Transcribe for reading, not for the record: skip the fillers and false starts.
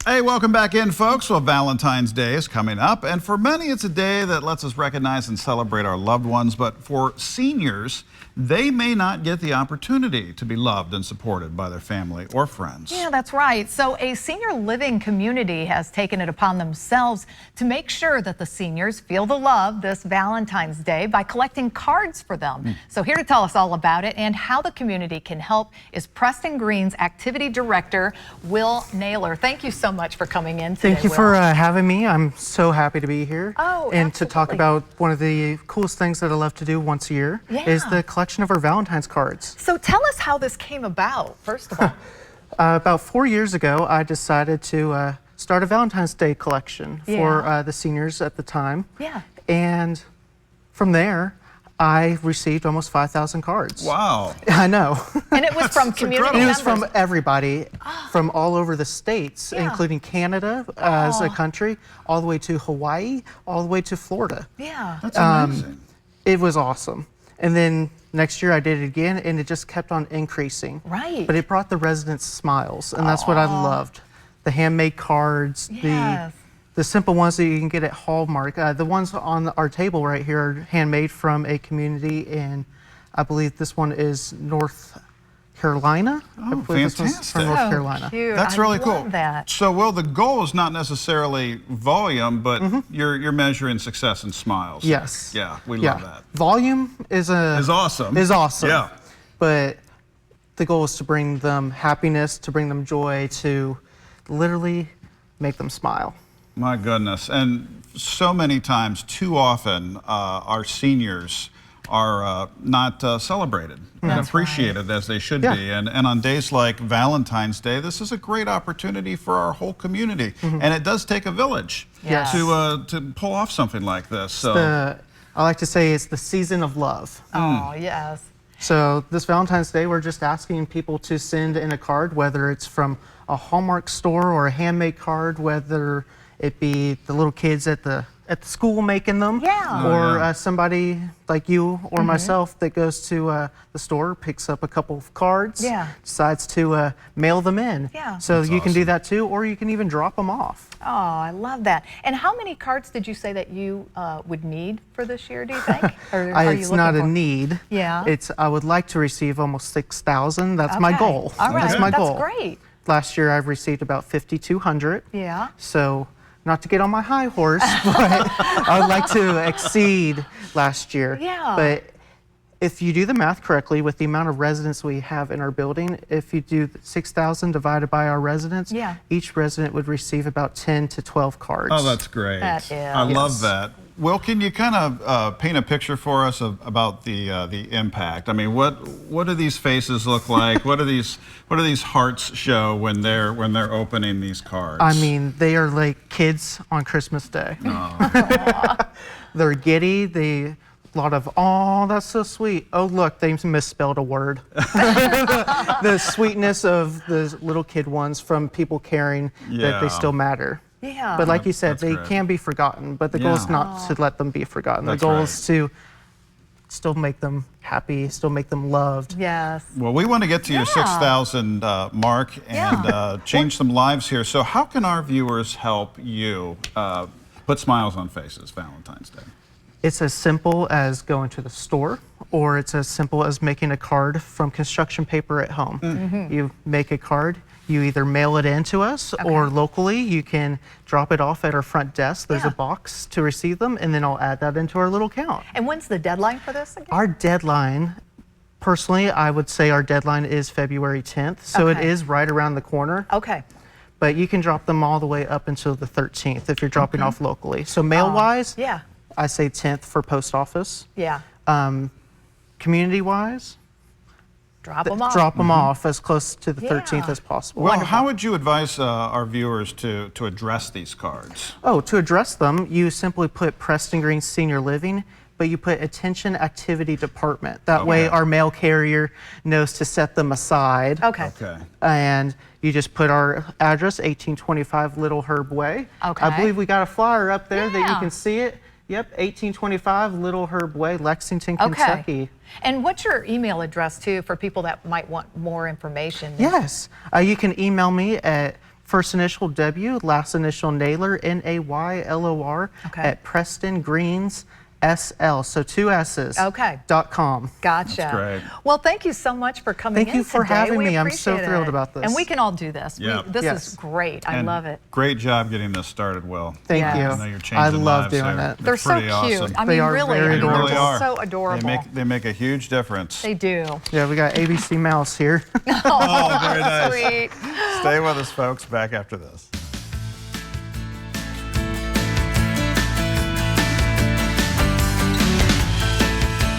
Hey, welcome back in, folks. Well, Valentine's Day is coming up, and for many, it's a day that lets us recognize and celebrate our loved ones, but for seniors, they may not get the opportunity to be loved and supported by their family or friends. Yeah, that's right. So a senior living community has taken it upon themselves to make sure that the seniors feel the love this Valentine's Day by collecting cards for them. So here to tell us all about it and how the community can help is Preston Greens Activity Director, Will Naylor. Thank you so much for coming in today, Thank you for having me. I'm so happy to be here. And to talk about one of the coolest things that I love to do once a year is the collection of our Valentine's cards. So tell us how this came about, first of all. About 4 years ago, I decided to start a Valentine's Day collection for the seniors at the time. And from there, I received almost 5,000 cards. Wow. I know. And it was from community members? It was from everybody, from all over the states, including Canada as a country, all the way to Hawaii, all the way to Florida. That's amazing. It was awesome. And then next year I did it again, and it just kept on increasing. Right. But it brought the residents smiles, and that's what I loved. The handmade cards, the simple ones that you can get at Hallmark. The ones on our table right here are handmade from a community in, I believe this one is North Carolina. Oh, fantastic. From North Carolina. Cute. That's really cool. That. So, Will, the goal is not necessarily volume, but you're measuring success in smiles. Yes. Yeah, we love that. Volume is awesome. Yeah. But the goal is to bring them happiness, to bring them joy, to literally make them smile. My goodness. And so many times, too often, our seniors are not celebrated and appreciated as they should be. And on days like Valentine's Day, this is a great opportunity for our whole community. And it does take a village to pull off something like this. So I like to say it's the season of love. Oh, yes. So this Valentine's Day, we're just asking people to send in a card, whether it's from a Hallmark store or a handmade card, whether it be the little kids at the school making them, or somebody like you or myself that goes to the store, picks up a couple of cards, decides to mail them in. So That's you can do awesome. that too, or you can even drop them off. Oh, I love that. And how many cards did you say that you would need for this year, do you think? Or are you It's not looking a for... need. I would like to receive almost 6,000. That's my goal. All right. That's my goal. That's great. Last year I've received about 5,200. So not to get on my high horse, but I would like to exceed last year. But if you do the math correctly with the amount of residents we have in our building, if you do 6,000 divided by our residents, each resident would receive about 10 to 12 cards. Oh, that's great. That is. I love that. Will, can you kind of paint a picture for us about the impact? I mean, what do these faces look like? what do these hearts show when they're opening these cards? I mean, they are like kids on Christmas Day. They're giddy. A lot of, oh, that's so sweet. Oh, look, they misspelled a word. The sweetness of the little kid ones from people caring that they still matter. But like you said, they can be forgotten, but the goal is not to let them be forgotten. The goal is to still make them happy, still make them loved. Well, we want to get to your 6,000 mark and change some lives here. So how can our viewers help you put smiles on faces Valentine's Day? It's as simple as going to the store, or it's as simple as making a card from construction paper at home. You make a card. You either mail it in to us or locally you can drop it off at our front desk. There's a box to receive them, and then I'll add that into our little count. And when's the deadline for this again? Our deadline, personally, I would say our deadline is February 10th. So it is right around the corner. But you can drop them all the way up until the 13th if you're dropping off locally. So mail-wise, I say 10th for post office. Community-wise, drop them off. Drop them off as close to the 13th as possible. Well, how would you advise our viewers to address these cards? Oh, to address them, you simply put Preston Greens Senior Living, but you put Attention Activity Department. That way our mail carrier knows to set them aside. And you just put our address, 1825 Little Herb Way. I believe we got a flyer up there that you can see it. Yep, 1825 Little Herb Way, Lexington, Kentucky. And what's your email address, too, for people that might want more information? Yes, you can email me at first initial W, last initial Naylor, Naylor, Okay. at Preston Greens SL, so 2 S's. Okay. .com. Gotcha. That's great. Well, thank you so much for coming in Thank you for today. having We me. I'm so appreciate thrilled it. about this. And we can all do this. Yeah. This Yes. is great. I And love it. Great job getting this started, Will. Thank Yes. you. I know you're changing I love lives doing there. it. They're so pretty cute. awesome. I They mean, are really, very I mean, adorable. they're They really just are. so adorable. They make a huge difference. They do. Yeah, we got ABC Mouse here. Oh, very nice. Sweet. Stay with us, folks. Back after this.